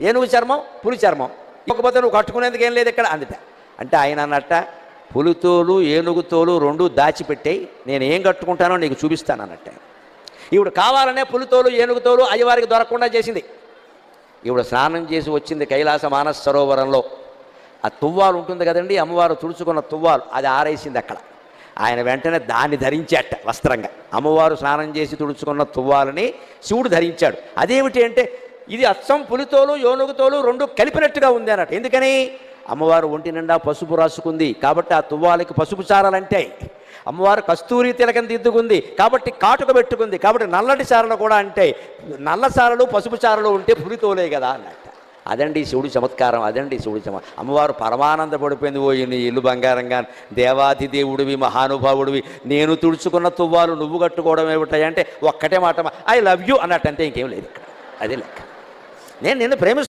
ఏనుగు చర్మం పులి చర్మం, ఇవ్వకపోతే నువ్వు కట్టుకునేందుకు ఏం లేదు ఇక్కడ అందుట. అంటే ఆయన అన్నట్ట, పులితోలు ఏనుగుతోలు రెండు దాచిపెట్టాయి, నేను ఏం కట్టుకుంటానో నీకు చూపిస్తాను అన్నట్ట. ఈవిడ కావాలనే పులితోలు ఏనుగుతోలు అయ్యవారికి దొరకకుండా చేసింది. ఈవిడ స్నానం చేసి వచ్చింది కైలాస మానస సరోవరంలో. ఆ తువ్వాలు ఉంటుంది కదండి, అమ్మవారు తుడుచుకున్న తువ్వాలు, అది ఆరేసింది అక్కడ. ఆయన వెంటనే దాన్ని ధరించాట వస్త్రంగా. అమ్మవారు స్నానం చేసి తుడుచుకున్న తువ్వాలని శివుడు ధరించాడు. అదేమిటి అంటే ఇది అచ్చం పులితోలు ఏనుగుతోలు రెండు కలిపినట్టుగా ఉంది అన్నట్టు. ఎందుకని? అమ్మవారు ఒంటి నిండా పసుపు రాసుకుంది కాబట్టి ఆ తువ్వాలకి పసుపు చారలంటే, అమ్మవారు కస్తూరి తిలకం దిద్దుకుంది కాబట్టి కాటుక పెట్టుకుంది కాబట్టి నల్లటి చారలు కూడా అంటే, నల్ల చారలు పసుపు చారలు ఉంటే పులితోలే కదా అన్నట్టు. అదండి శివుడి చమత్కారం, అదండి శివుడి అమ్మవారు పరమానంద పడిపోయింది. ఓ నీ ఇల్లు బంగారంగా, దేవాది దేవుడివి, మహానుభావుడివి, నేను తుడుచుకున్న తువ్వాలు నువ్వు కట్టుకోవడం ఏమిటాయి అంటే ఒక్కటే మాట, ఐ లవ్ యూ అన్నట్టు, అంతే, ఇంకేం లేదు ఇక్కడ. అదే లెక్క. నేను నిన్ను ప్రేమిస్తున్నాను.